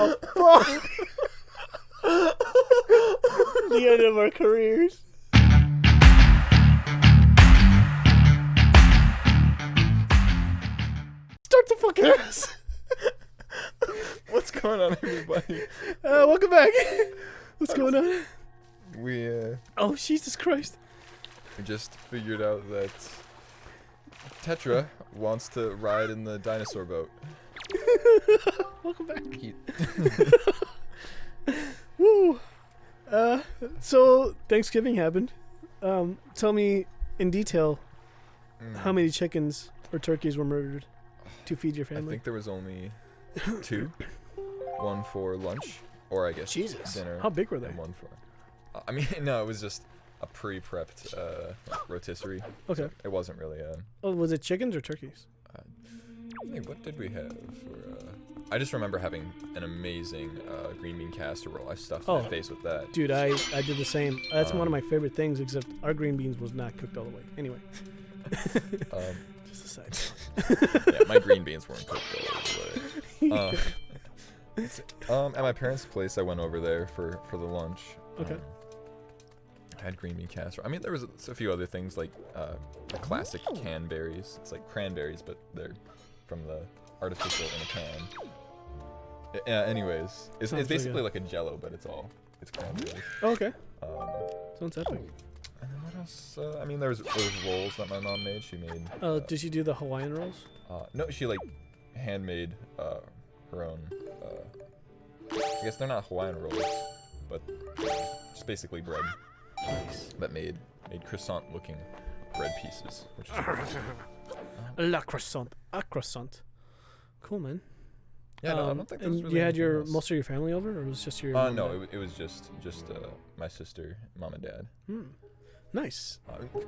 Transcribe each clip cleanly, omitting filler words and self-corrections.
Oh, fuck. The end of our careers. Start the fucking ass. What's going on, everybody? Welcome back. What's going on? We Oh, Jesus Christ. just figured out that Tetra wants to ride in the dinosaur boat. Welcome back. Woo. So Thanksgiving happened. Tell me in detail how many chickens or turkeys were murdered to feed your I family. think there was only 2. One for lunch, or I guess Jesus. dinner. How big were they? And one for... I mean, no, it was just a pre-prepped rotisserie. Okay. So it wasn't really a... Oh, was it chickens or turkeys? Hey, what did we have for... I just remember having an amazing green bean casserole. I stuffed my face with that. Dude, I did the same. That's one of my favorite things, except our green beans was not cooked all the way. Anyway. Just a side. Yeah, my green beans weren't cooked all the way. At my parents' place, I went over there for the lunch. Okay. I had green bean casserole. I mean, there was a few other things like the classic canberries. It's like cranberries, but they're from the artificial in a can. Yeah. Anyways, it's basically like a Jello, but it's cranberries. Oh, okay. Sounds epic. And then what else? I mean, there was rolls that my mom made. She made. Did you do the Hawaiian rolls? No, she like handmade her own. I guess they're not Hawaiian rolls, but just basically bread. Nice. That made croissant-looking bread pieces, which is La croissant. A croissant. Cool, man. yeah. No, I don't think there was And really you had anything else. most of your family over, or was it just your? Mom and No, dad? it was just my sister, mom, and dad. Nice.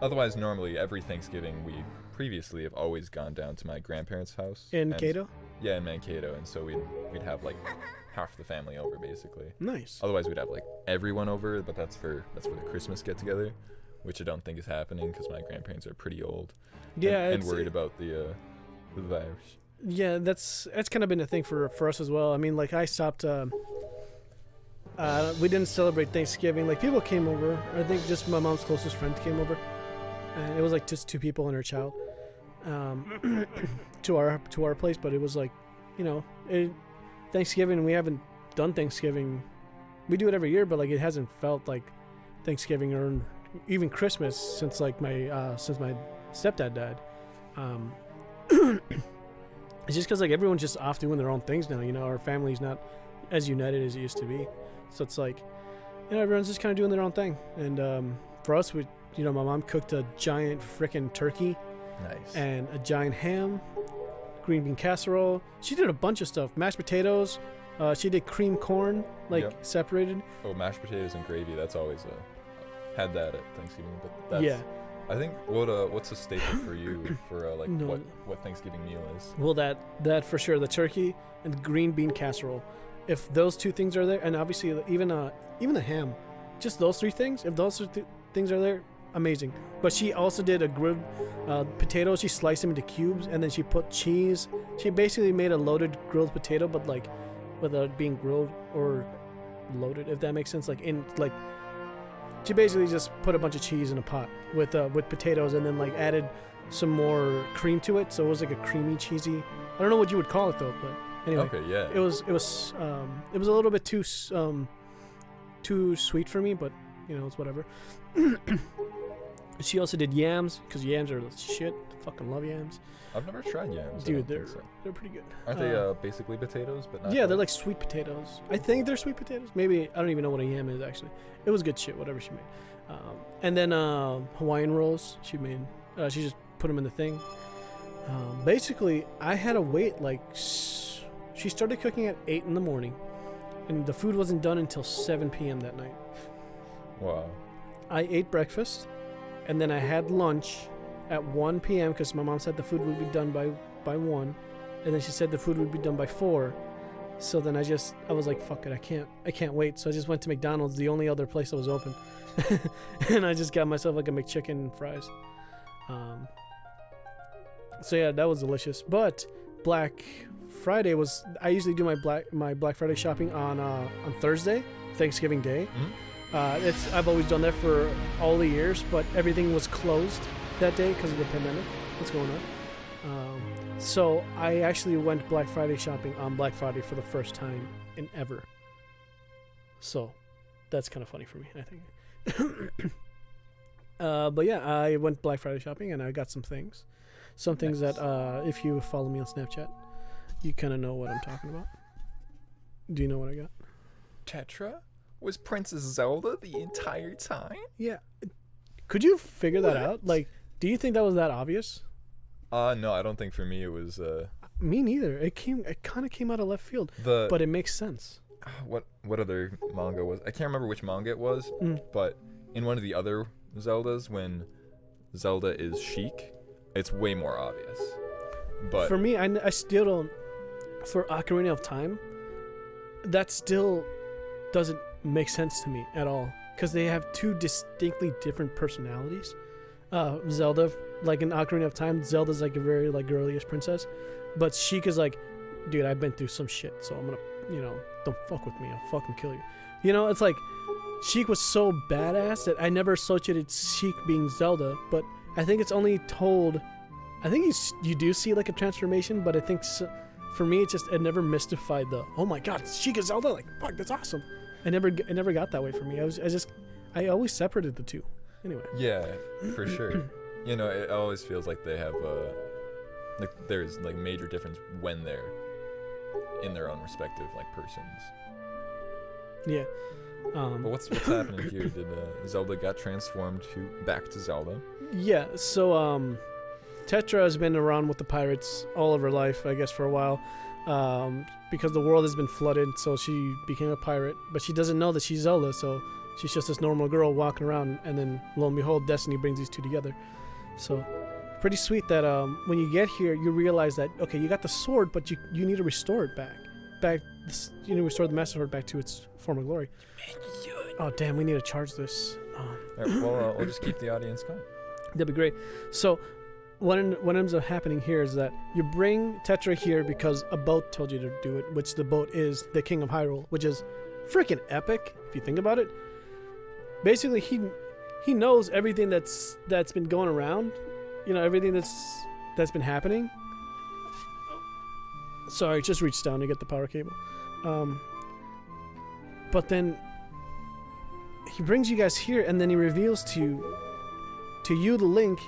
Otherwise, normally every Thanksgiving we previously have always gone down to my grandparents' house In and- Cato? Yeah, in Mankato, and so we'd have like half the family over basically. Nice. Otherwise, we'd have like everyone over, but that's for the Christmas get together, which I don't think is happening because my grandparents are pretty old. Yeah, and worried about the virus. Yeah, that's kind of been a thing for us as well. I mean, like I stopped. We didn't celebrate Thanksgiving. Like people came over. I think just my mom's closest friend came over, and it was like just 2 people and her child, to our place. But it was like, Thanksgiving. We haven't done Thanksgiving. We do it every year, but like it hasn't felt like Thanksgiving or even Christmas since like my stepdad died. It's just because like everyone's just off doing their own things now. Our family's not as united as it used to be. So it's like, everyone's just kind of doing their own thing. And for us, my mom cooked a giant frickin' turkey. Nice. And a giant ham, green bean casserole. She did a bunch of stuff. Mashed potatoes. She did cream corn, separated. Oh, mashed potatoes and gravy. That's always had that at Thanksgiving. But that's, Yeah. I think what's a staple for you for what Thanksgiving meal is? Well, that for sure, the turkey and the green bean casserole. If those 2 things are there, and obviously even the ham, just those 3 things. If those things are there, amazing. But she also did a grilled potatoes. She sliced them into cubes, and then she put cheese. She basically made a loaded grilled potato, but like without being grilled or loaded, if that makes sense. She basically just put a bunch of cheese in a pot with potatoes, and then like added some more cream to it. So it was like a creamy, cheesy. I don't know what you would call it though, but anyway. Okay, yeah. It was a little bit too sweet for me, but it's whatever. She also did yams, because yams are the shit. Fucking love yams. I've never tried yams. Dude, they're pretty good. Aren't they basically potatoes, but not? Yeah, they're like sweet potatoes. I think they're sweet potatoes. Maybe I don't even know what a yam is actually. It was good shit, whatever she made. And then Hawaiian rolls she made. She just put them in the thing. Basically, I had to wait she started cooking at 8 in the morning, and the food wasn't done until 7 p.m. that night. Wow. I ate breakfast, and then I had lunch at 1 p.m. because my mom said the food would be done by 1, and then she said the food would be done by 4. So then I was like, fuck it, I can't wait. So I just went to McDonald's, the only other place that was open, and I just got myself like a McChicken and fries. So yeah, that was delicious. But Black Friday was. I usually do my Black Friday shopping on Thursday, Thanksgiving Day. Mm-hmm. I've always done that for all the years, but everything was closed that day because of the pandemic. What's going on? So I actually went Black Friday shopping on Black Friday for the first time in ever. So that's kind of funny for me, I think. But yeah, I went Black Friday shopping and I got some things. Some things Nice. that if you follow me on Snapchat, you kind of know what I'm talking about. Do you know what I got? Tetra? Was Princess Zelda the entire time? Yeah. Could you figure that out? What? Like, do you think that was that obvious? No, I don't think for me it was Me neither. It kind of came out of left field, the but it makes sense. what other manga was. I can't remember which manga it was, Mm. but in one of the other Zeldas, when Zelda is Sheik, it's way more obvious. But For me, I still don't. For Ocarina of Time, that still doesn't make sense to me at all because they have two distinctly different personalities. Zelda, like in Ocarina of Time, Zelda's like a very like girlyish princess, but Sheik is like, dude, I've been through some shit, so I'm gonna, don't fuck with me, I'll fucking kill you. It's like Sheik was so badass that I never associated Sheik being Zelda, but I think it's only told. I think you do see like a transformation, but I think for me it never mystified the oh my god, Sheik is Zelda, like fuck, that's awesome. It never got that way for me. I always separated the two. Anyway. yeah, for sure. It always feels like they have like there's like major difference when they're in their own respective like persons. Yeah. But what's happening here? Did Zelda got transformed back to Zelda? Yeah. So Tetra has been around with the pirates all of her life, I guess, for a while, because the world has been flooded. So she became a pirate, but she doesn't know that she's Zelda. So she's just this normal girl walking around, and then lo and behold, destiny brings these two together. So pretty sweet that when you get here, you realize that okay, you got the sword, but you need to restore it back. Restore the Master Sword back to its former glory. Oh damn, we need to charge this. All right, well, we'll just keep the audience going. That'd be great. So what ends up happening here is that you bring Tetra here because a boat told you to do it, which the boat is the King of Hyrule, which is freaking epic if you think about it. Basically, he knows everything that's been going around, everything that's been happening. Sorry, just reached down to get the power cable. But then he brings you guys here, and then he reveals to you, the Link,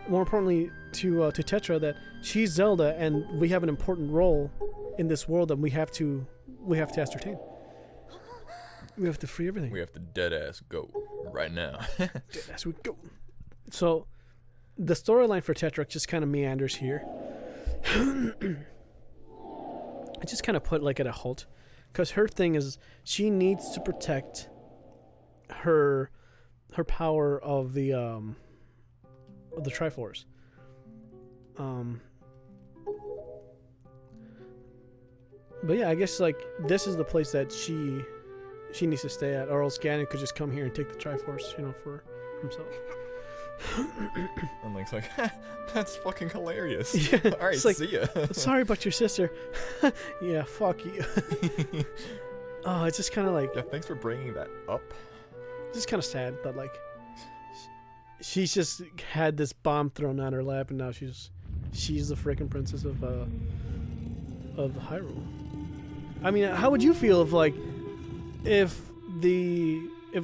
more importantly to Tetra, that she's Zelda, and we have an important role in this world that we have to ascertain. We have to free everything. We have to dead ass go right now. As we go. So the storyline for Tetra just kind of meanders here. I just kind of put like at a halt, because her thing is she needs to protect her power of the Triforce. But yeah, I guess like this is the place that she needs to stay at, or else Ganon could just come here and take the Triforce, for himself. And Link's like, that's fucking hilarious. Yeah, all right, it's like, see ya. Sorry about your sister. Yeah, fuck you. Oh, it's just kind of like, Yeah, thanks for bringing that up. just kind of sad that like she's just had this bomb thrown on her lap, and now she's the freaking princess of Hyrule. I mean, how would you feel if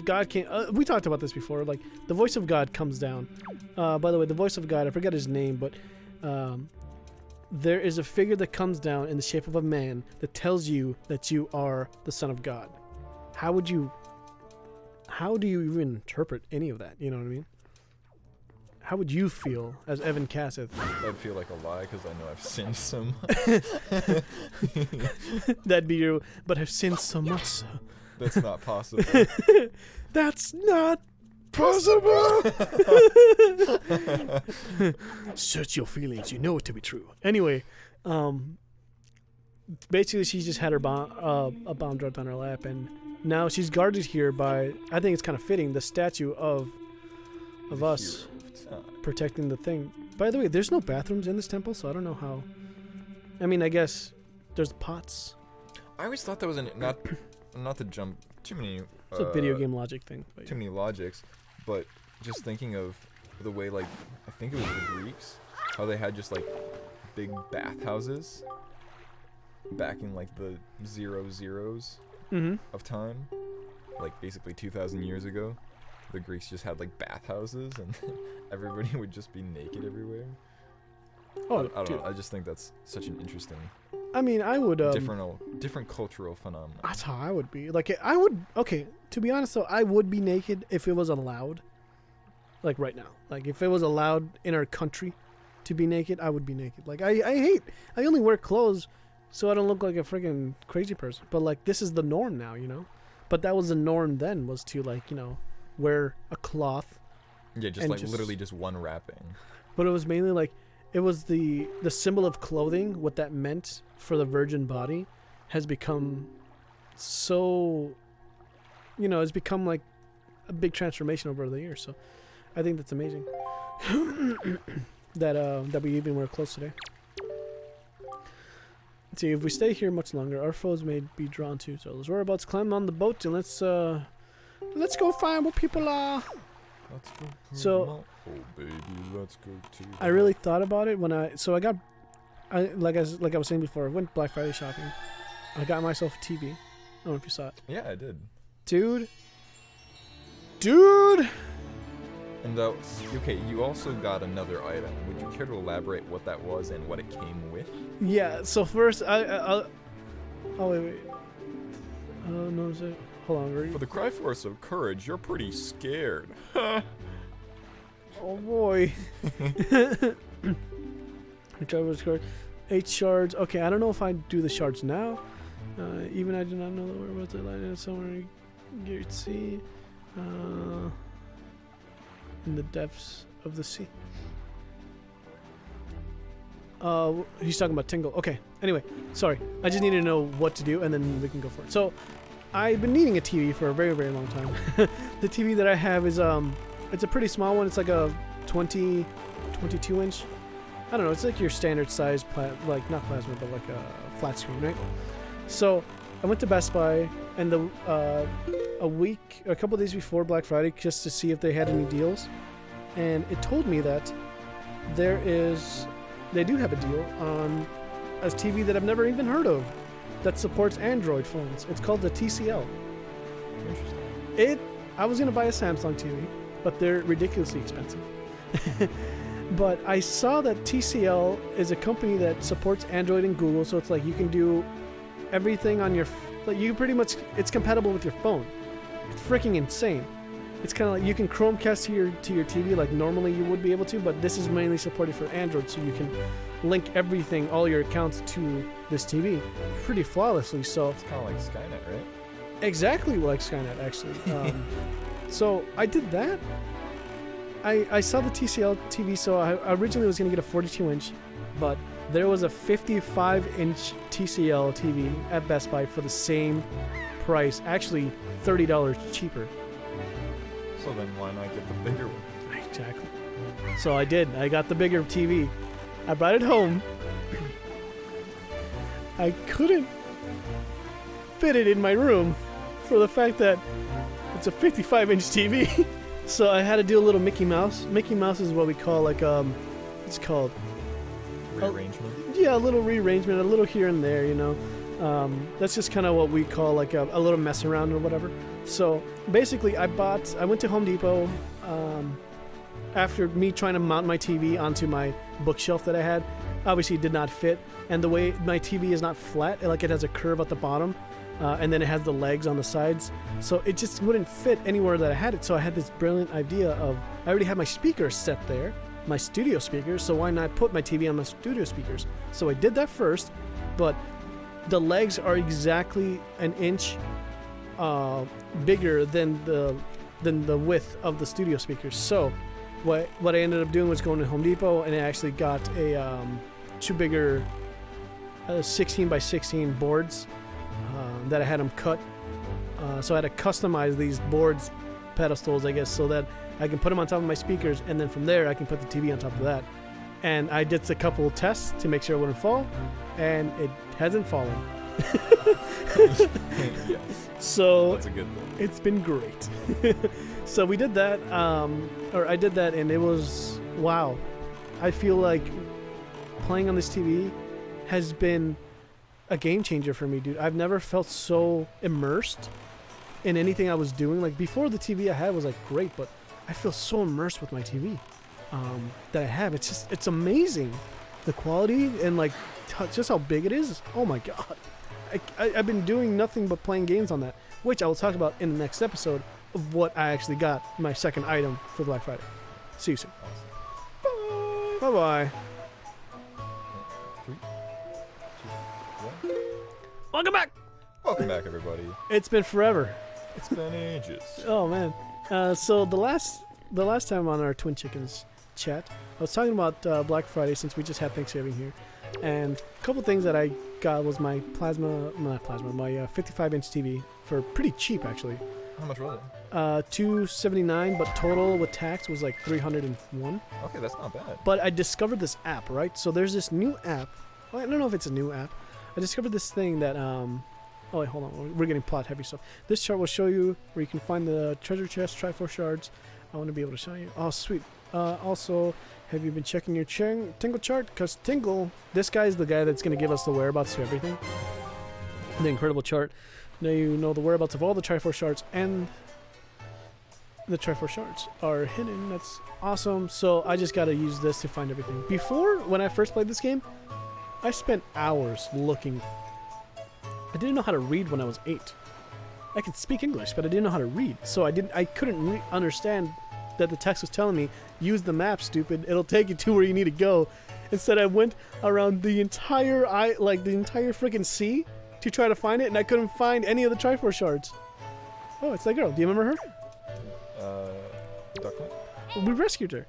God came? We talked about this before. Like the voice of God comes down. By the way, the voice of God, I forget his name, but there is a figure that comes down in the shape of a man that tells you that you are the son of God. How do you even interpret any of that? You know what I mean? How would you feel as Evan Casseth? I'd feel like a lie because I know I've sinned so much. That'd be you, but I've sinned so much so. That's not possible. That's not possible. Search your feelings. You know it to be true. Anyway, basically she just had her a bomb dropped on her lap, and now she's guarded here by, I think it's kind of fitting, the statue of us protecting the thing. By the way, there's no bathrooms in this temple, so I don't know I mean, I guess there's pots. I always thought that was not to jump too many. It's a video game logic thing. But Too many logics, but just thinking of the way, like, I think it was the Greeks, how they had just like big bathhouses back in like the 00s of time, like basically 2,000 years ago. The Greeks just had like bathhouses, and everybody would just be naked everywhere. Oh, I don't dude. know. I just think that's such an interesting, I mean, I would different cultural phenomenon. That's how I would be. Like, I would. Okay, to be honest though, I would be naked if it was allowed. Like right now, like if it was allowed in our country to be naked, I would be naked. Like I only wear clothes so I don't look like a freaking crazy person. But like this is the norm now, you know. But that was the norm then, was to like, you know, wear a cloth. Yeah, just like literally just one wrapping. But it was mainly like, it was the symbol of clothing, what that meant for the virgin body has become so, you know, it's become like a big transformation over the years. So I think that's amazing that we even wear clothes today. Let's see, if we stay here much longer, our foes may be drawn to. So let's worry about climbing on the boat and let's go find where people are. Let's go. So, oh baby, let's go to. I really thought about it when I like I was saying before, I went Black Friday shopping. I got myself a TV. I don't know if you saw it. Yeah, I did. Dude. And okay, you also got another item. Would you care to elaborate what that was and what it came with? Yeah. So first, oh wait. Oh no, hold on. For the cry force of courage, you're pretty scared. Oh boy. Whichever card. 8 shards. Okay, I don't know if I do the shards now. Even I do not know the whereabouts of light somewhere. You see, in the depths of the sea. He's talking about Tingle. Okay. Anyway, sorry. I just needed to know what to do, and then we can go for it. So, I've been needing a TV for a very, very long time. The TV that I have is it's a pretty small one. It's like a 22 inch. I don't know. It's like your standard size, like not plasma, but like a flat screen, right? So I went to Best Buy and a couple days before Black Friday just to see if they had any deals, and it told me that they do have a deal on a TV that I've never even heard of that supports Android phones. It's called the TCL. Interesting. I was gonna buy a Samsung TV, but they're ridiculously expensive. But I saw that TCL is a company that supports Android and Google, so it's like you can do everything on your, like you pretty much, it's compatible with your phone. It's freaking insane. It's kind of like you can Chromecast to your TV like normally you would be able to, but this is mainly supported for Android, so you can link everything, all your accounts to this TV pretty flawlessly. So it's kind of like Skynet, right? Exactly like Skynet, actually. So I did that. I saw the TCL TV, so I originally was going to get a 42-inch, but there was a 55-inch TCL TV at Best Buy for the same price, actually $30 cheaper. So then why not get the bigger one? Exactly. So I did. I got the bigger TV. I brought it home. I couldn't fit it in my room for the fact that it's a 55-inch TV. So I had to do a little Mickey Mouse. Mickey Mouse is what we call like it's called rearrangement. Yeah, a little rearrangement, a little here and there, you know. That's just kind of what we call like a little mess around or whatever. So basically, I went to Home Depot after me trying to mount my TV onto my bookshelf that I had. Obviously, it did not fit, and the way my TV is not flat, like it has a curve at the bottom. And then it has the legs on the sides, so it just wouldn't fit anywhere that I had it. So I had this brilliant idea of, I already had my speakers set there, my studio speakers, so why not put my TV on my studio speakers? So I did that first, but the legs are exactly an inch bigger than the width of the studio speakers. So what I ended up doing was going to Home Depot, and I actually got a two bigger 16 by 16 boards that I had them cut. So I had to customize these boards, pedestals, I guess, so that I can put them on top of my speakers, and then from there I can put the TV on top of that. and I did a couple of tests to make sure it wouldn't fall, and it hasn't fallen. Yes. So That's a good thing. it's been great. So we did that, or I did that, and it was wow. I feel like playing on this TV has been a game changer for me, dude. I've never felt so immersed in anything I was doing. Like before, the TV I had was like great, but I feel so immersed with my TV that I have. It's amazing, the quality and like just how big it is. Oh my god, I've been doing nothing but playing games on that, which I will talk about in the next episode of what I actually got, my second item for Black Friday. See you soon. Bye bye. 3, 2, 1. Welcome back. Welcome back, everybody. It's been forever. It's been ages. Oh man. So the last time on our Twin Chickens chat, I was talking about Black Friday since we just had Thanksgiving here, and a couple things that I got was my my 55-inch TV for pretty cheap actually. How much was it? $279, but total with tax was like $301. Okay, that's not bad. But I discovered this app, right? So there's this new app. Well, I don't know if it's a new app. I discovered this thing that oh wait, hold on. We're getting plot heavy stuff. This chart will show you where you can find the treasure chest, Triforce shards. I want to be able to show you. Oh, sweet. Also, have you been checking your Tingle chart? Because Tingle, this guy is the guy that's going to give us the whereabouts to everything. The incredible chart. Now you know the whereabouts of all the Triforce shards, and the Triforce shards are hidden. That's awesome. So I just got to use this to find everything. Before, when I first played this game, I spent hours looking. I didn't know how to read when I was 8. I could speak English, but I didn't know how to read. So I couldn't understand that the text was telling me, use the map, stupid. It'll take you to where you need to go. Instead, I went around the entire freaking sea to try to find it, and I couldn't find any of the Triforce shards. Oh, it's that girl. Do you remember her? Duckling? We rescued her.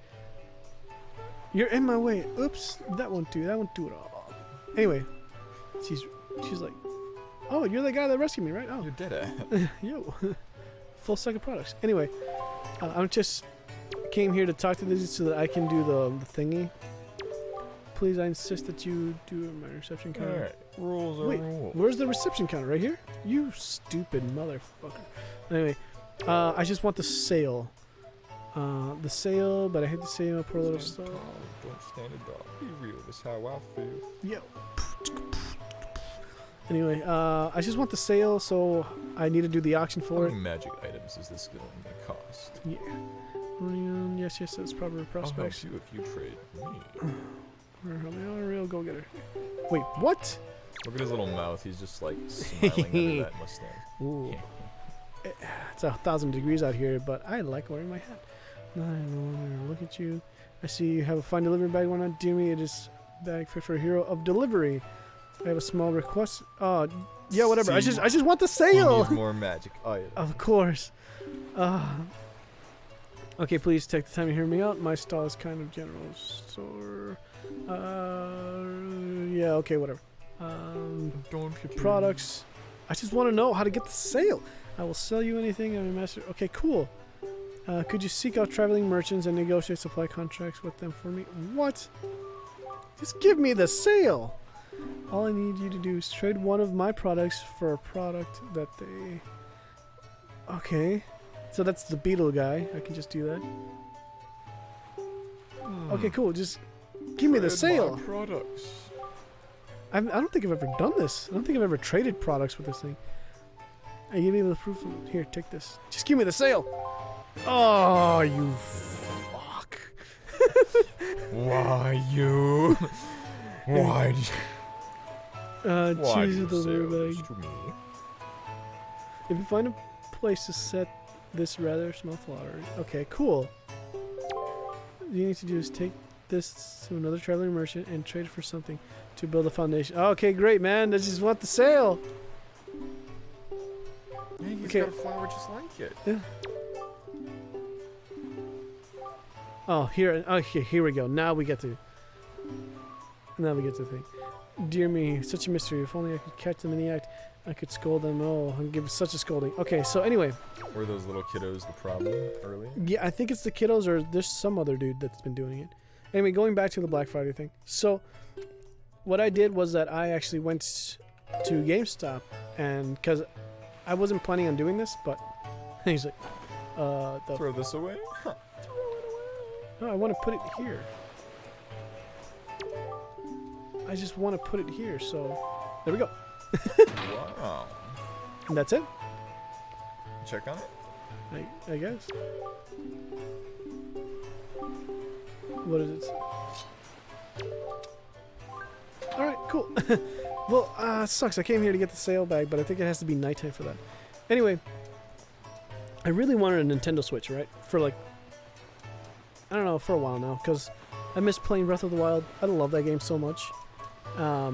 You're in my way. Oops, that won't do. That won't do it all. Anyway, she's like, oh, you're the guy that rescued me, right? Oh, You did it. yo, full stack of products. Anyway, I just came here to talk to this so that I can do the thingy. Please, I insist that you do my reception counter. Alright, rules are Wait, rules. where's the reception counter? Right here? You stupid motherfucker. Anyway, I just want the sale. The sale, but I hate the sale. Poor little Stand stuff. tall, don't stand a dog. Be real, that's how I feel. Yo. Anyway, I just want the sale, so I need to do the auction How for many it. magic items is this going to cost? Yeah. Yes, that's proper I'll help prospects. you if you trade me. Real go-getter. Wait, what? Look at his little mouth. He's just like smiling under that mustache. Ooh. It's 1,000 degrees out here, but I like wearing my hat. Look at you. I see you have a fine delivery bag. Why not do me? It is bag fit for a hero of delivery. I have a small request. Yeah, whatever. See, I just want the He sale. needs more magic items. Of course. Okay, please take the time to hear me out. My style is kind of general store. Yeah, okay, whatever. Don't Your products. I just want to know how to get the sale. I will sell you anything. I'm a master. Okay, cool. Could you seek out traveling merchants and negotiate supply contracts with them for me? What? Just give me the sale. All I need you to do is trade one of my products for a product that they... Okay. So that's the beetle guy. I can just do that. Okay, cool. Just give me the sale. Products. I don't think I've ever done this. I don't think I've ever traded products with this thing. I give you the proof. Here, take this. Just give me the sale. Oh, you fuck. Why you? Why? Choose the delivery bag. To me? If you find a place to set this rather small flower. Okay, cool. All you need to do is take this to another traveling merchant and trade it for something to build a foundation. Okay, great, man. I just want the sale. Yeah, he's Okay. got a flower just like it. Yeah. Oh, here we go. Now we get to the thing. Dear me, such a mystery. If only I could catch them in the act, I could scold them. Oh, and give such a scolding. Okay, so anyway. Were those little kiddos the problem earlier? Yeah, I think it's the kiddos or there's some other dude that's been doing it. Anyway, going back to the Black Friday thing. So, what I did was that I actually went to GameStop, and because I wasn't planning on doing this, but he's like, Throw this away? Huh. no, I want to put it here. I just want to put it here, so there we go. Wow. And that's it, Check on it? I guess. What is it? Alright, cool. Well, it sucks. I came here to get the sale bag, but I think it has to be nighttime for that. Anyway, I really wanted a Nintendo Switch, right? For like, I don't know, for a while now, because I miss playing Breath of the Wild. I love that game so much. I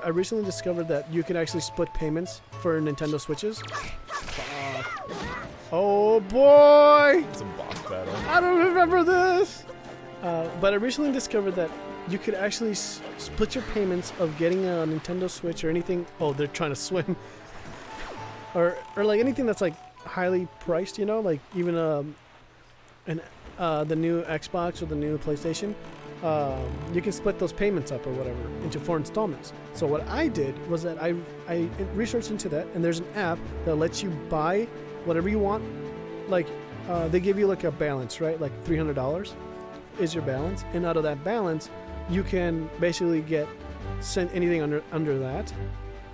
recently discovered that you can actually split payments for Nintendo Switches. Oh boy! It's a boss battle. I don't remember this! But I recently discovered that you could actually split your payments of getting a Nintendo Switch or anything. Oh, they're trying to swim. or like anything that's like highly priced, you know, like even the new Xbox or the new PlayStation. You can split those payments up or whatever into 4 installments. So what I did was that I researched into that, and there's an app that lets you buy whatever you want. Like they give you like a balance, right? Like $300 is your balance, and out of that balance, you can basically send anything under that,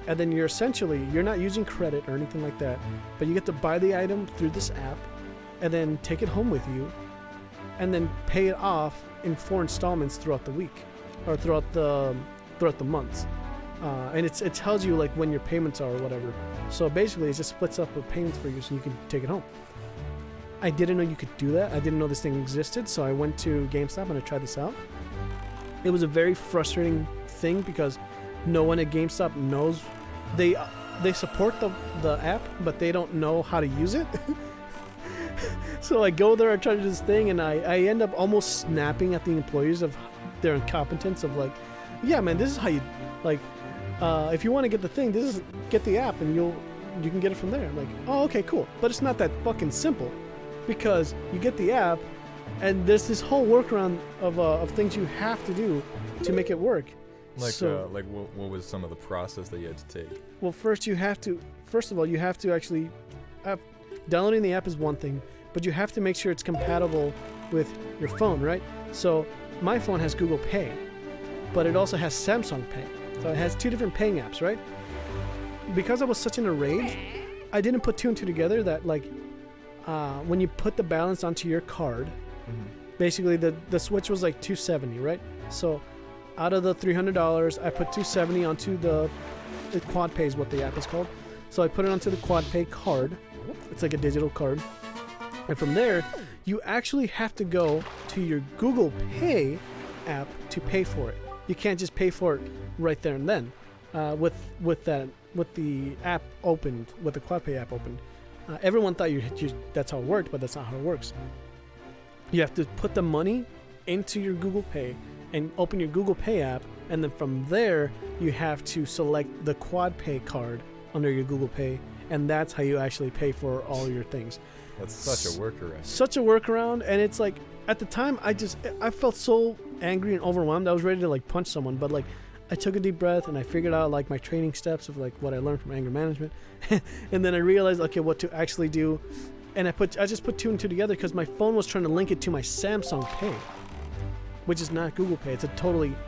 and then you're not using credit or anything like that, but you get to buy the item through this app, and then take it home with you, and then pay it off in 4 installments throughout the week or throughout the months, and it tells you like when your payments are or whatever. So basically, it just splits up the payments for you, so you can take it home. I didn't know you could do that. I didn't know this thing existed, so I went to GameStop and I tried this out. It was a very frustrating thing because no one at GameStop knows. They support the app, but they don't know how to use it. So I go there, I try to do this thing, and I end up almost snapping at the employees of their incompetence of like, yeah, man, this is how you, like, if you want to get the thing, get the app and you can get it from there. I'm like, oh, okay, cool. But it's not that fucking simple, because you get the app and there's this whole workaround of things you have to do to make it work. Like, what was some of the process that you had to take? Well, first of all, you have to actually, downloading the app is one thing, but you have to make sure it's compatible with your phone, right? So my phone has Google Pay, but it also has Samsung Pay. So it has 2 different paying apps, right? Because I was such in a rage, I didn't put 2 and 2 together that like, when you put the balance onto your card, basically the Switch was like $270, right? So out of the $300, I put $270 onto the Quad Pay is what the app is called. So I put it onto the Quad Pay card. It's like a digital card. And from there, you actually have to go to your Google Pay app to pay for it. You can't just pay for it right there and then. With the app opened, with the Quad Pay app opened, everyone thought that's how it worked, but that's not how it works. You have to put the money into your Google Pay and open your Google Pay app, and then from there you have to select the Quad Pay card under your Google Pay, and that's how you actually pay for all your things. That's such a workaround. Such a workaround, and it's like at the time I felt so angry and overwhelmed. I was ready to like punch someone, but like I took a deep breath and I figured out like my training steps of like what I learned from anger management, and then I realized okay what to actually do, and I just put 2 and 2 together because my phone was trying to link it to my Samsung Pay, which is not Google Pay.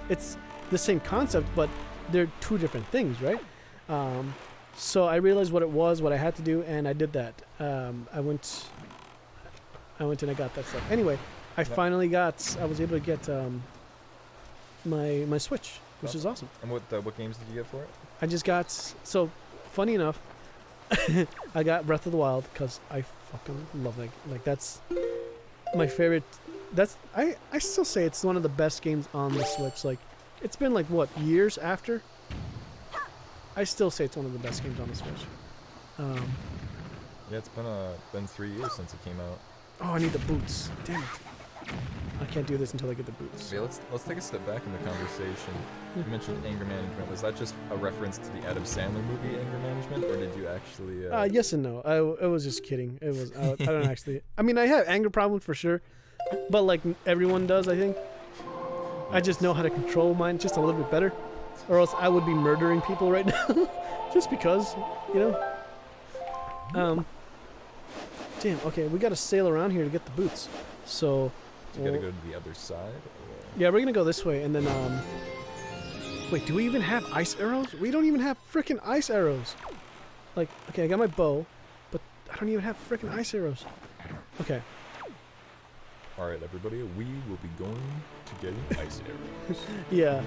It's the same concept, but they're 2 different things, right? So I realized what I had to do, and I did that. I went and I got that stuff. Anyway, I was able to get my Switch, which is awesome. And what games did you get for it? I just got, so funny enough, I got Breath of the Wild because I fucking love that. Like that's my favorite. I still say it's one of the best games on the Switch. Like it's been like what, years after? I still say it's one of the best games on the Switch. Yeah, it's been 3 years since it came out. Oh, I need the boots. Damn it. I can't do this until I get the boots. Okay, let's take a step back in the conversation. You mentioned anger management. Was that just a reference to the Adam Sandler movie Anger Management, or did you actually? Yes and no. I was just kidding. It was. I don't actually. I mean, I have anger problems for sure, but like everyone does, I think. I just know how to control mine just a little bit better, or else I would be murdering people right now, just because, you know. Damn. Okay, we gotta sail around here to get the boots. So. You gotta go to the other side. Or? Yeah, we're gonna go this way, and then wait, do we even have ice arrows? We don't even have freaking ice arrows. Like, okay, I got my bow, but I don't even have freaking ice arrows. Okay. All right, everybody, we will be going to getting ice arrows. Yeah.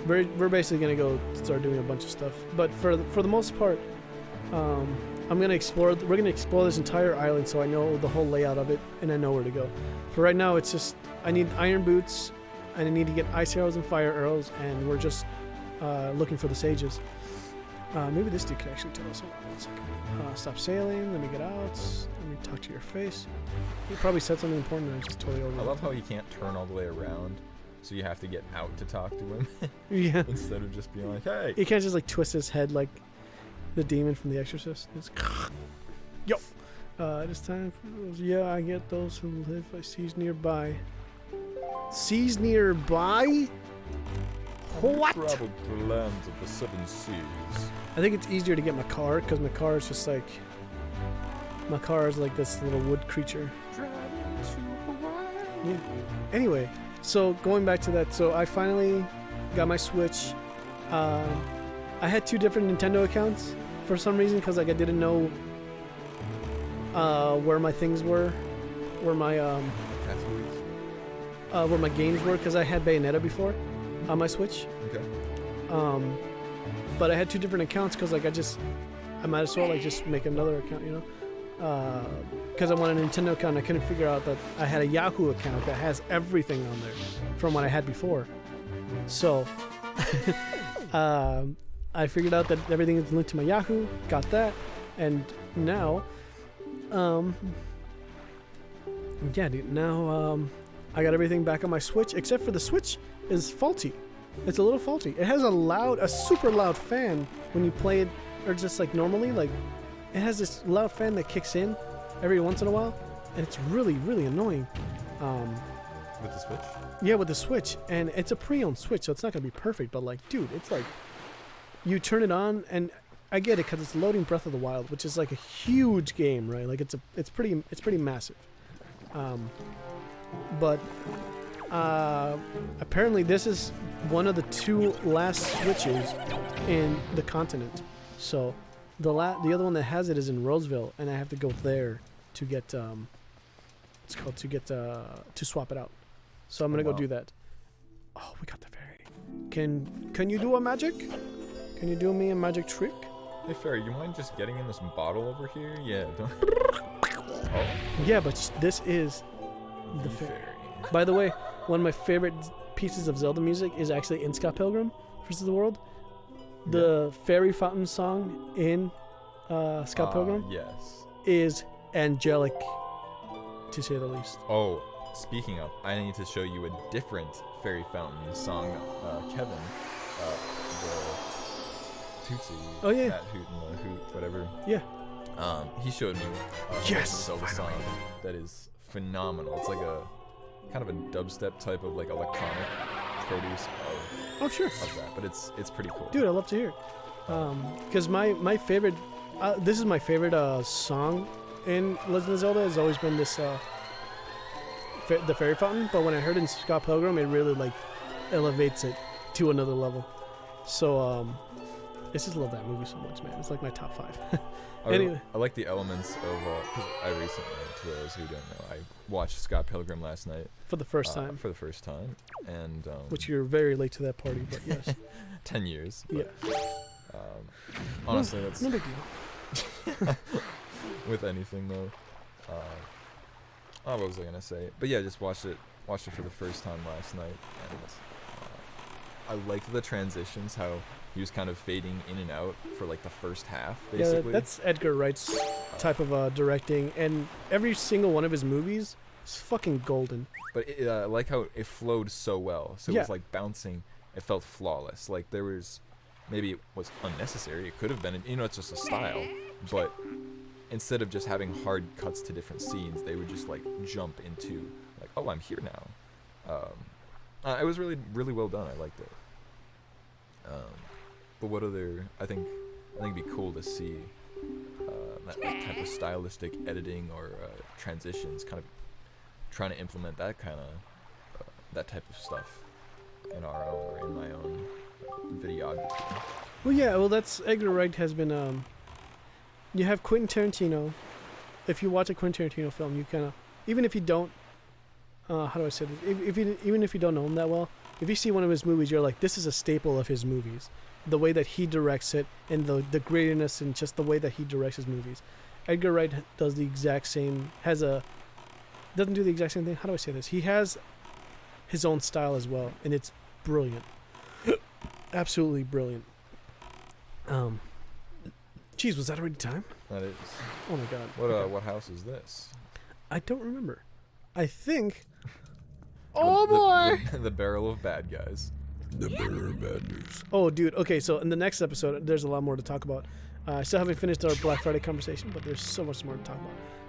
We're basically gonna go start doing a bunch of stuff, but for the most part, I'm gonna explore. We're gonna explore this entire island, so I know the whole layout of it, and I know where to go. For right now, it's just I need iron boots, and I need to get ice arrows and fire arrows, and we're just looking for the sages. Maybe this dude can actually tell us. Hold on 1 second. Stop sailing. Let me get out. Let me talk to your face. He probably said something important, and I just totally over. I love how you can't turn all the way around, so you have to get out to talk to him. Yeah. Instead of just being like, "Hey." He can't just like twist his head like the demon from The Exorcist. It's yo. It is time for those. Yeah, I get those who live by seas nearby. Seas nearby? What? Traveled through lands of the seven seas. I think it's easier to get my car because my car is just like this little wood creature. Yeah. Anyway, so going back to that, so I finally got my Switch. I had 2 different Nintendo accounts for some reason because like I didn't know where my things were, where my games were, because I had Bayonetta before on my Switch. Okay. But I had 2 different accounts because like I might as well like just make another account, you know, because I wanted a Nintendo account. I couldn't figure out that I had a Yahoo account that has everything on there from what I had before. So I figured out that everything is linked to my Yahoo. Got that, and now, yeah, dude. Now I got everything back on my Switch, except for the Switch is faulty. It's a little faulty. It has a super loud fan when you play it, or just like normally, like it has this loud fan that kicks in every once in a while, and it's really, really annoying. With the Switch? Yeah, with the Switch, and it's a pre-owned Switch, so it's not gonna be perfect. But like, dude, it's like you turn it on, and I get it because it's loading Breath of the Wild, which is like a huge game, right? Like it's pretty massive. But apparently this is one of the 2 last Switches in the continent. So the other one that has it is in Roseville, and I have to go there to get to swap it out. So I'm gonna go do that. Oh, we got the fairy. Can you do a magic? Can you do me a magic trick? Hey, Fairy, you mind just getting in this bottle over here? Yeah. Don't... Oh. Yeah, but this is the fairy. By the way, one of my favorite pieces of Zelda music is actually in Scott Pilgrim vs. the World. The fairy fountain song in Scott Pilgrim yes, is angelic, to say the least. Oh, speaking of, I need to show you a different fairy fountain song. Kevin, the Tootsie, oh yeah, that hoot and the hoot, whatever. Yeah. He showed me yes, a song that is phenomenal. It's like a kind of a dubstep type of like electronic produce of that, but it's pretty cool. Dude, I love to hear it. Because my favorite, this is my favorite song in Legend of Zelda has always been this the fairy fountain. But when I heard it in Scott Pilgrim, it really like elevates it to another level. So I just love that movie so much, man. It's like my top 5. Anyway, I like the elements of. Cause I recently, to those who don't know, I watched Scott Pilgrim last night for the first time. And which you're very late to that party, but yes. 10 years. But, yeah. Honestly, that's no big deal. with anything though. What was I gonna say? But yeah, just watched it for the first time last night, and I liked the transitions, how he was kind of fading in and out for like the first half, basically. Yeah, that's Edgar Wright's type of directing, and every single one of his movies is fucking golden. But I like how it flowed so well. So it was like bouncing. It felt flawless. Like there was, maybe it was unnecessary. It could have been, it's just a style, but instead of just having hard cuts to different scenes, they would just like jump into like, oh, I'm here now. It was really, really well done. I liked it. But what other? I think it'd be cool to see that type of stylistic editing or transitions, kind of trying to implement that kind of that type of stuff in our own or in my own videography. Well, yeah. Well, that's Edgar Wright has been. You have Quentin Tarantino. If you watch a Quentin Tarantino film, you kind of, even if you don't, how do I say this? Even if you don't know him that well, if you see one of his movies, you're like, this is a staple of his movies. The way that he directs it, and the grittiness, and just the way that he directs his movies. Edgar Wright does the exact same. Doesn't do the exact same thing. How do I say this? He has his own style as well, and it's brilliant. Absolutely brilliant. Geez, was that already time? That is. Oh my god. What house is this? I don't remember. I think. Oh boy! The barrel of bad guys. The barrel of bad news. Oh, dude. Okay, so in the next episode, there's a lot more to talk about. I still haven't finished our Black Friday conversation, but there's so much more to talk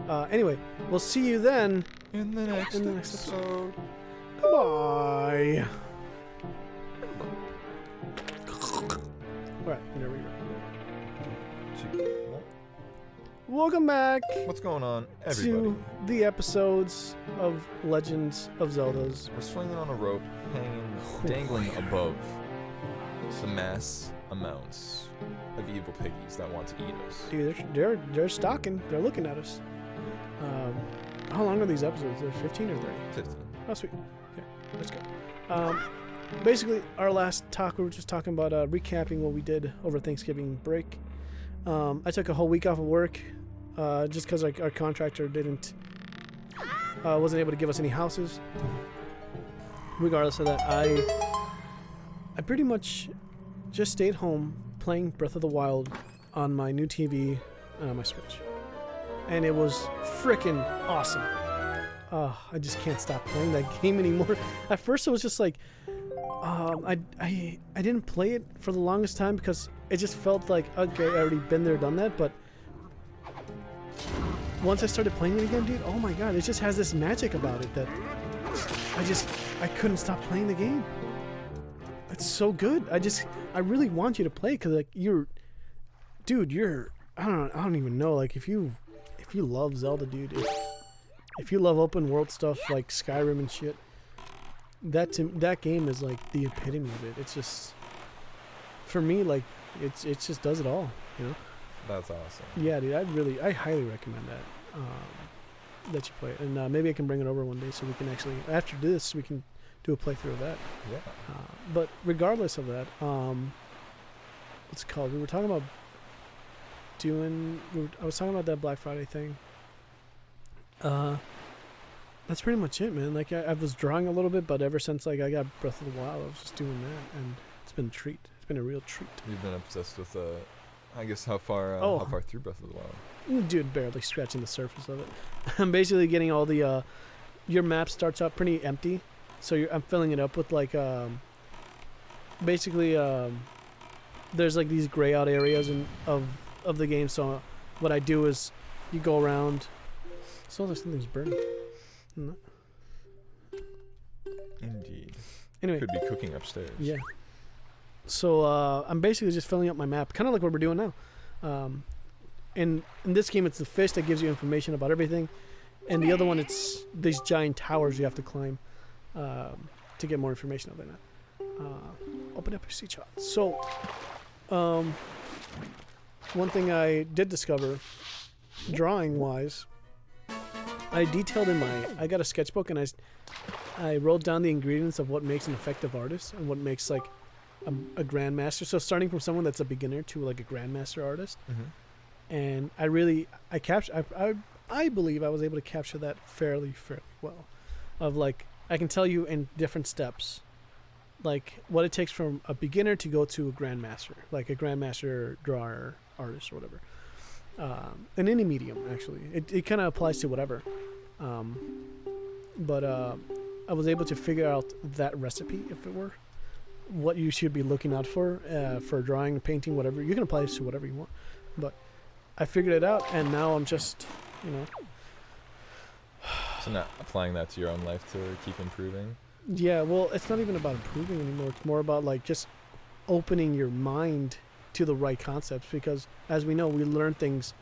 about. Anyway, we'll see you then In the next episode. Goodbye. Alright, whenever you're ready. Welcome back What's going on, everybody? to the episodes of Legends of Zelda's. We're swinging on a rope, dangling above the mass amounts of evil piggies that want to eat us. Dude, they're stalking. They're looking at us. How long are these episodes? They're 15 or 30? 15. Oh, sweet. Okay, let's go. Basically, our last talk, we were just talking about recapping what we did over Thanksgiving break. I took a whole week off of work just because our contractor wasn't able to give us any houses. Regardless of that, I pretty much just stayed home playing Breath of the Wild on my new TV and on my Switch. And it was freaking awesome. I just can't stop playing that game anymore. At first it was just like, I didn't play it for the longest time because it just felt like, okay, I already been there, done that, but once I started playing it again, dude, oh my god, it just has this magic about it that I couldn't stop playing the game. It's so good. I really want you to play because like I don't even know, like if you love Zelda, dude, if you love open world stuff like Skyrim and shit, that game is like the epitome of it. It's just, for me, like it just does it all, you know. That's awesome. Yeah, dude, I highly recommend that you play it, and maybe I can bring it over one day so we can actually, after this, we can do a playthrough of that. Yeah. But regardless of that, what's it called? We were talking about I was talking about that Black Friday thing. That's pretty much it, man. Like I was drawing a little bit, but ever since like I got Breath of the Wild, I was just doing that, and it's been a treat. It's been a real treat. You've been obsessed with I guess how far through Breath of the Wild? Dude, barely scratching the surface of it. I'm basically getting all the your map starts out pretty empty, so I'm filling it up with like basically there's like these gray out areas of the game. So what I do is you go around. So there's something's burning. No. Indeed. Anyway, could be cooking upstairs. Yeah. So I'm basically just filling up my map, kind of like what we're doing now. And in this game, it's the fish that gives you information about everything, and the other one, it's these giant towers you have to climb to get more information about that. Open up your sea shot. So, one thing I did discover, drawing-wise, I detailed I got a sketchbook, and I wrote down the ingredients of what makes an effective artist and what makes like a grandmaster. So starting from someone that's a beginner to like a grandmaster artist. Mm-hmm. And I believe I was able to capture that fairly well. Of like, I can tell you in different steps, like what it takes from a beginner to go to a grandmaster, like a grandmaster drawer, artist, or whatever. In any medium, actually, it kind of applies to whatever. But I was able to figure out that recipe, if it were, what you should be looking out for drawing, painting, whatever. You can apply this to whatever you want, but I figured it out, and now I'm just, you know. So not applying that to your own life to keep improving. Yeah, well, it's not even about improving anymore. It's more about like just opening your mind to the right concepts, because as we know, we learn things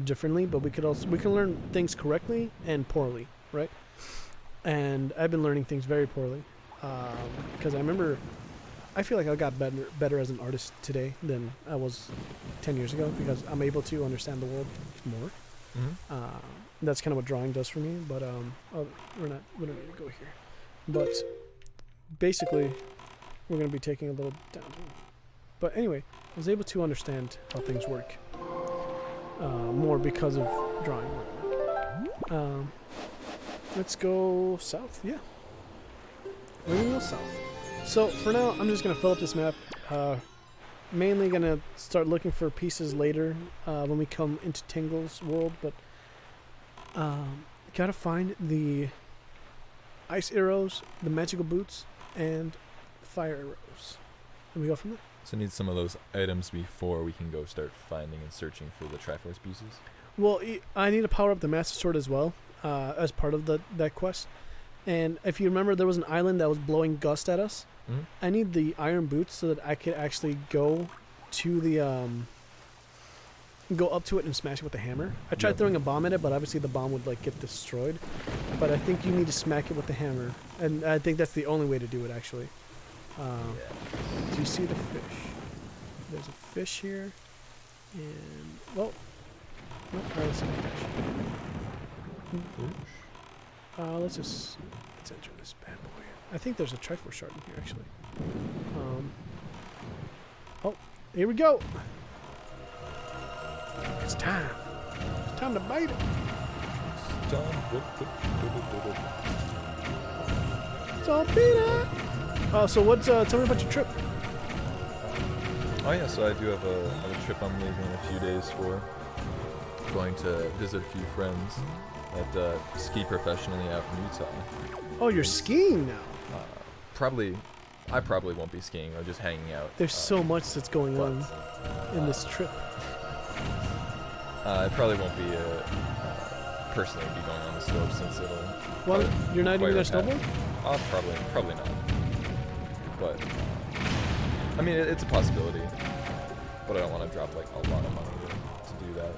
differently, but we can learn things correctly and poorly, right? And I've been learning things very poorly, because I feel like I got better as an artist today than I was 10 years ago, because I'm able to understand the world more. That's kind of what drawing does for me, but we don't need to go here. But basically, we're going to be taking a little down. But anyway, I was able to understand how things work more because of drawing. Let's go south. Yeah, we're going to go south. So for now, I'm just going to fill up this map. Mainly going to start looking for pieces later when we come into Tingle's world, but gotta find the ice arrows, the magical boots, and fire arrows. And we go from there. So need some of those items before we can go start finding and searching for the Triforce pieces. Well, I need to power up the Master Sword as well as part of that quest. And if you remember, there was an island that was blowing gust at us. Mm-hmm. I need the iron boots so that I could actually go to the go up to it and smash it with the hammer. I tried throwing a bomb at it, but obviously the bomb would like get destroyed. But I think you need to smack it with the hammer, and I think that's the only way to do it actually. Do you see the fish? There's a fish here, and well, nope, I don't see the fish. Let's enter this bad boy. I think there's a Triforce shard in here actually. Oh, here we go. It's time. It's time to bite it. It's all Peter. So what's tell me about your trip? Oh yeah, so I do have a trip I'm leaving in a few days for. Going to visit a few friends that ski professionally out in Utah. Oh, you're skiing now. I probably won't be skiing or just hanging out. There's so much that's going on in this trip. I probably won't be personally be going on the slope since it'll. Well, you're not even gonna snowboard? Probably not. But I mean, it's a possibility. But I don't want to drop like a lot of money to do that.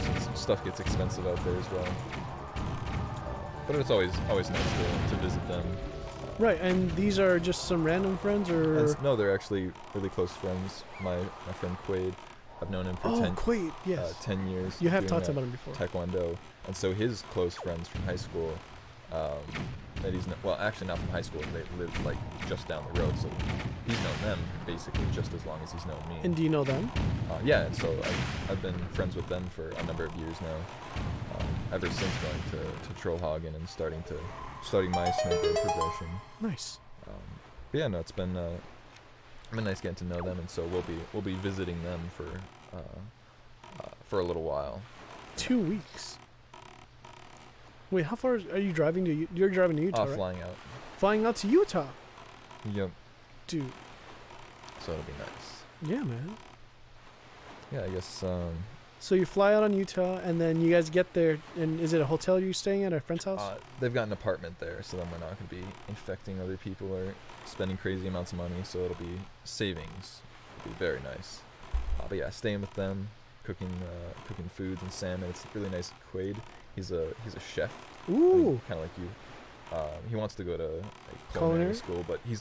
Since stuff gets expensive out there as well. But it's always nice to visit them. Right, and these are just some random friends, or no, they're actually really close friends. My friend Quaid, I've known him for 10 years. You have talked about him before. Taekwondo, and so his close friends from high school, that he's actually not from high school. They lived like just down the road, so he's known them basically just as long as he's known me. And do you know them? Yeah, and so I've been friends with them for a number of years now. Ever since going to Trollhagen and starting my snowboard progression. Nice. But yeah, no, it's been nice getting to know them, and so we'll be visiting them for a little while. 2 weeks. Wait, how far are you driving to? You're driving to Utah, right? Flying out. Flying out to Utah. Yep. Dude. So it'll be nice. Yeah, man. Yeah, I guess. So you fly out on Utah, and then you guys get there, and is it a hotel you're staying at, or a friend's house? They've got an apartment there, so then we're not going to be infecting other people or spending crazy amounts of money, so it'll be savings. It'll be very nice. But yeah, staying with them, cooking foods and salmon. It's really nice. Quaid, he's a chef. Ooh. Kind of like you. He wants to go to like, culinary school, but he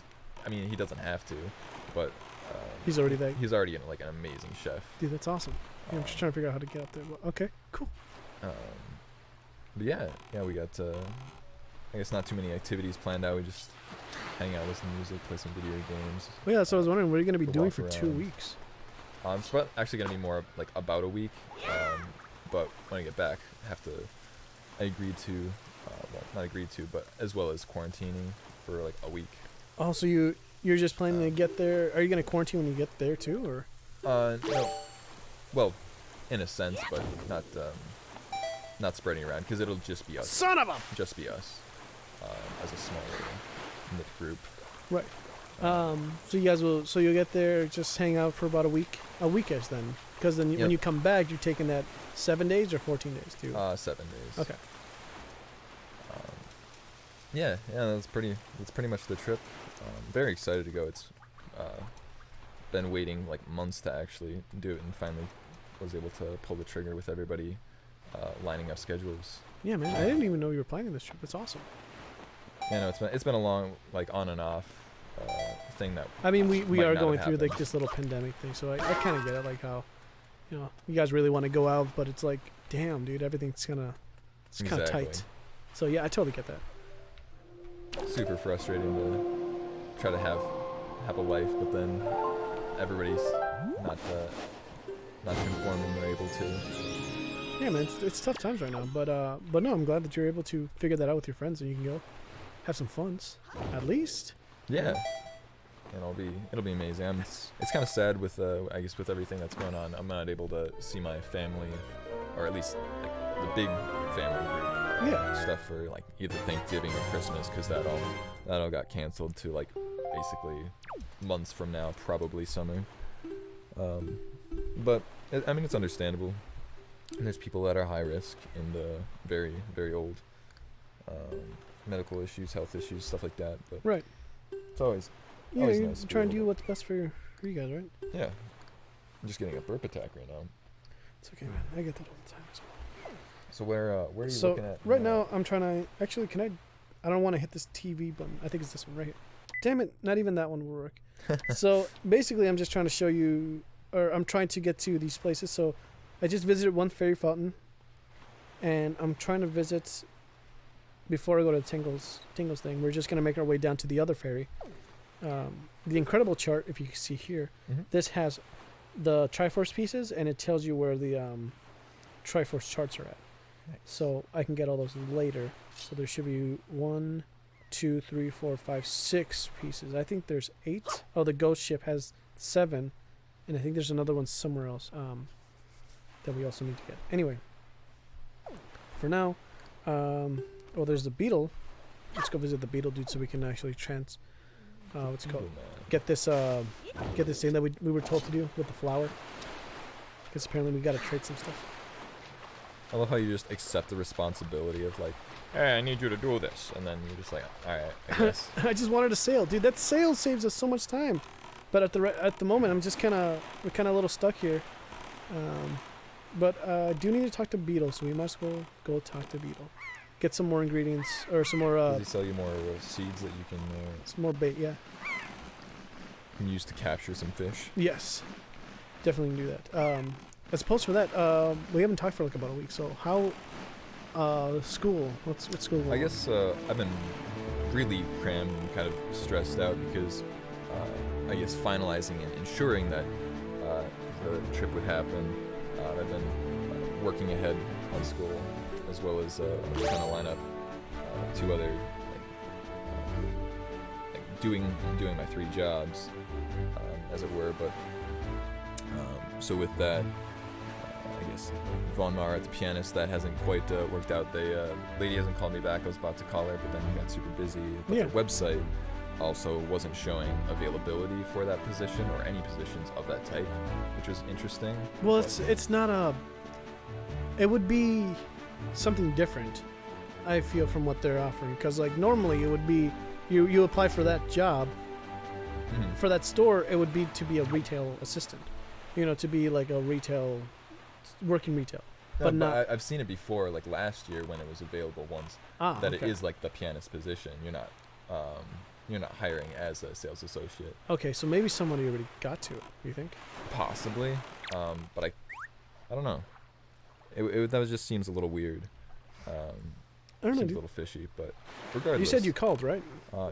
doesn't have to, but he's already there. He's already like an amazing chef. Dude, that's awesome. Yeah, I'm just trying to figure out how to get up there. Okay, cool. But yeah, we got, I guess not too many activities planned out. We just hang out, listen to music, play some video games. Well, yeah, so I was wondering, what are you going to be doing for around. 2 weeks? It's actually going to be more like about a week. But when I get back, I agreed to, not agreed to, but as well as quarantining for like a week. Oh, so you're just planning to get there. Are you going to quarantine when you get there too, or? No. Well, in a sense, but not spreading around, because it'll just be us. Son of a! Just be us, as a small little knit group. Right. So you guys will. So you'll get there, just hang out for about a weekish then, because then when Yep. you come back, you're taking that 7 days or 14 days too. 7 days. Okay. Yeah, that's pretty much the trip. Very excited to go. It's been waiting like months to actually do it, and finally was able to pull the trigger with everybody lining up schedules. Yeah, man. I didn't even know you were planning this trip. It's awesome. Yeah, no, it's been a long, like, on and off thing that. I mean, we might are not going have through like happened. this little pandemic thing, so I kind of get it. Like how, you guys really want to go out, but it's like, damn, dude, everything's kind of Exactly. tight. So yeah, I totally get that. Super frustrating to try to have a life, but then everybody's not conforming or able to. Yeah, man, it's tough times right now, but no, I'm glad that you're able to figure that out with your friends, and you can go have some funs, at least. Yeah, and it'll be amazing. It's kind of sad with I guess with everything that's going on. I'm not able to see my family, or at least like the big family group. Yeah. Stuff for like either Thanksgiving or Christmas, because that all got canceled to like basically months from now, probably summer. But I mean, it's understandable. And there's people that are high risk and very, very old, medical issues, health issues, stuff like that. But Right. it's always Yeah, always you're nice to be trying to able do what's best for you guys, right? yeah. I'm just getting a burp attack right now. It's okay, man. I get that all the time as well. So where are you So looking at? right now, I'm trying to actually. I don't want to hit this TV button. I think it's this one right here. Damn it! Not even that one will work. So basically, I'm just trying to show you, or I'm trying to get to these places. So I just visited one fairy fountain, and I'm trying to visit. Before I go to the Tingles thing, we're just gonna make our way down to the other fairy. The incredible chart, if you can see here, Mhm. this has the Triforce pieces, and it tells you where the Triforce charts are at. Nice. So I can get all those later. So there should be 1, 2, 3, 4, 5, 6 pieces. I think there's 8. Oh, the ghost ship has 7, and I think there's another one somewhere else that we also need to get. Anyway, for now, there's the beetle. Let's go visit the beetle dude so we can actually what's it called? Ooh, man. Get this thing that we were told to do with the flower. Because apparently we got to trade some stuff. I love how you just accept the responsibility of like, hey, I need you to do this, and then you're just like, all right, I guess. I just wanted a sail, dude. That sail saves us so much time. But at the moment, I'm just we're kind of a little stuck here. But I do need to talk to Beetle, so we must go talk to Beetle. Get some more ingredients or some more Does he sell you more seeds that you some more bait. Yeah. can use to capture some fish? Yes. Definitely can do that. As opposed for that, we haven't talked for like about a week. So how school? What's school? I going guess I've been really crammed and kind of stressed out because I guess finalizing and ensuring that the trip would happen. I've been working ahead on school, as well as trying to line up 2 other like doing my 3 jobs, as it were. But so with that, I guess Von Mara, the pianist, that hasn't quite worked out. The lady hasn't called me back. I was about to call her, but then we got super busy. But Yeah. the website also wasn't showing availability for that position or any positions of that type, which was interesting. Well, But it's not a. It would be something different, I feel, from what they're offering. Because like normally it would be you apply for that job Mhm. for that store. It would be to be a retail assistant, to be like a working retail. No, but not- I've seen it before, like last year when it was available once. That okay. it is like the pianist position. You're not hiring as a sales associate. Okay, so maybe somebody already got to it. You think? Possibly, but I don't know. That just seems a little weird. I don't know. Seems a Dude. little fishy, but regardless. You said you called, right?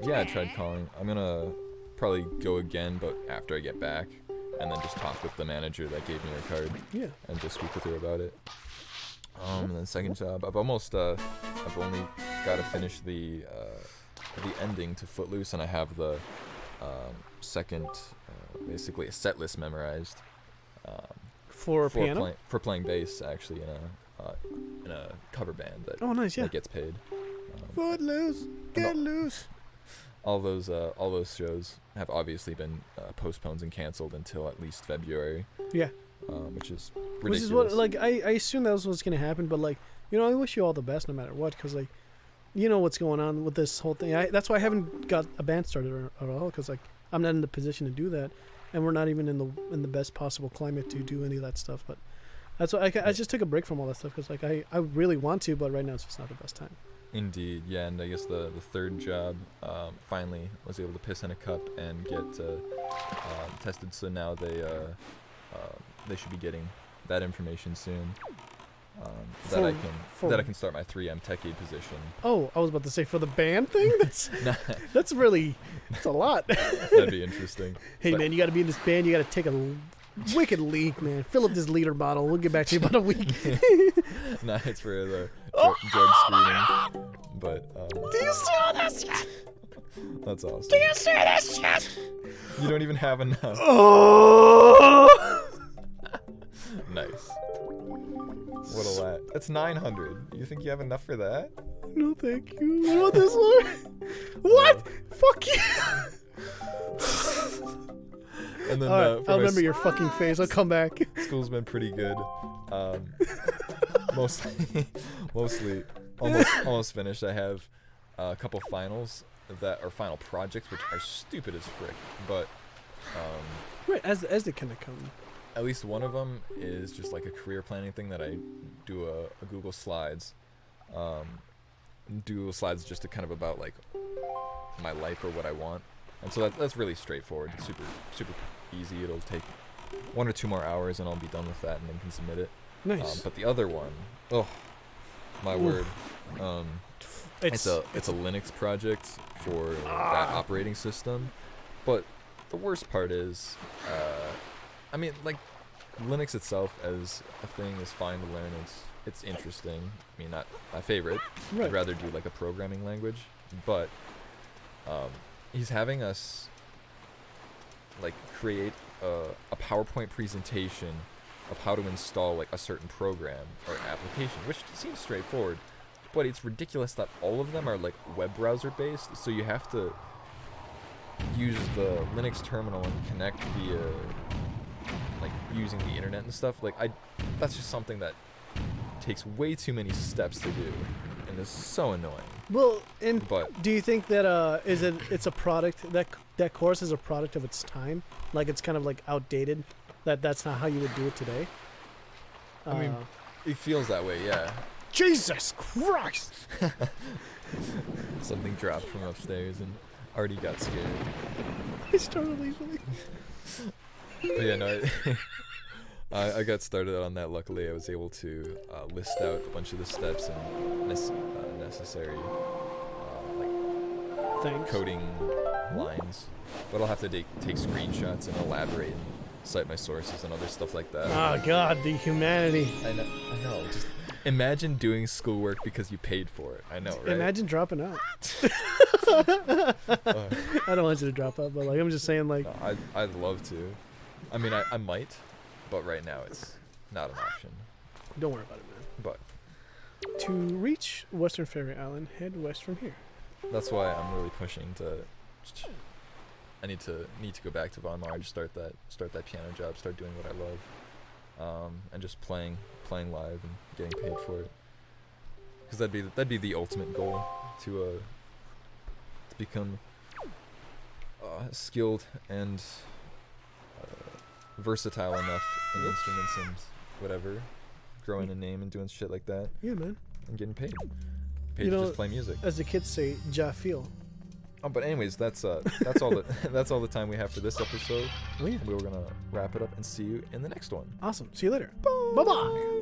Yeah, I tried calling. I'm gonna probably go again, but after I get back, and then just talk with the manager that gave me her card Yeah. and just speak with her about it. And then second job, I've only got to finish the ending to Footloose, and I have the second, basically a set list memorized. For piano. For playing bass, actually, in a cover band that Oh, nice. Yeah. that gets paid. Footloose, get loose. all those shows have obviously been postponed and canceled until at least February. Yeah. Which is ridiculous. Which is what, like, I assume that was what's gonna happen, but like, you know, I wish you all the best no matter what, because like, you know what's going on with this whole thing. That's why I haven't got a band started at all, because like I'm not in the position to do that, and we're not even in the best possible climate to do any of that stuff. But that's why I just took a break from all that stuff, because like I really want to, but right now it's just not the best time. Indeed, yeah, and I guess the third job finally was able to piss in a cup and get tested. So now they should be getting that information soon. That I can start my 3M tech aid position. Oh, I was about to say for the band thing. That's that's a lot. That'd be interesting. Hey man, you got to be in this band. You got to take a wicked leak, man. Fill up this liter bottle. We'll get back to you about a week. Nah, it's for the drug screening. But do you see all this shit? That's awesome. Do you see this shit? You don't even have enough. Oh. Nice. What a lot. That's 900. You think you have enough for that? No, thank you. What about this one? What? Fuck you. And then I'll remember your fucking face. I'll come back. School's been pretty good. Mostly almost finished. I have a couple finals that are final projects, which are stupid as frick. But right as they kind of come. At least one of them is just like a career planning thing that I do a Google Slides. Google Slides just to kind of about like my life or what I want. And so that's really straightforward. It's super easy. It'll take 1 or 2 more hours and I'll be done with that and then can submit it. Nice. But the other one, oh my word. It's a Linux project for that operating system. But the worst part is I mean, like, Linux itself as a thing is fine to learn. It's interesting. I mean, not my favorite. Right. I'd rather do, like, a programming language. But he's having us, like, create a PowerPoint presentation of how to install, like, a certain program or application, which seems straightforward. But it's ridiculous that all of them are, like, web browser-based, so you have to use the Linux terminal and connect via like using the internet and stuff. Like that's just something that takes way too many steps to do and is so annoying. Well, but do you think that it's a product that course is a product of its time? Like it's kind of like outdated. That's not how you would do it today. I mean, it feels that way, yeah. Jesus Christ! Something dropped from upstairs and already got scared. I started easily. But yeah, no, I got started on that. Luckily, I was able to list out a bunch of the steps and necessary like coding lines. But I'll have to take screenshots and elaborate and cite my sources and other stuff like that. Oh God, the humanity. I know. Just imagine doing schoolwork because you paid for it. I know, right? Imagine dropping out. I don't want you to drop out, but like I'm just saying, like no, I'd love to. I mean, I might, but right now it's not an option. Don't worry about it, man. But to reach Western Ferry Island, head west from here. That's why I'm really pushing to. I need to go back to Von Marge, start that piano job, start doing what I love, and just playing live and getting paid for it. Because that'd be the ultimate goal to become skilled and versatile enough in instruments and whatever, growing a name and doing shit like that. Yeah, man. And getting paid to just play music. As the kids say, ja feel. Oh, but anyways, that's all the time we have for this episode. Oh, yeah. We were gonna wrap it up and see you in the next one. Awesome. See you later. Bye bye.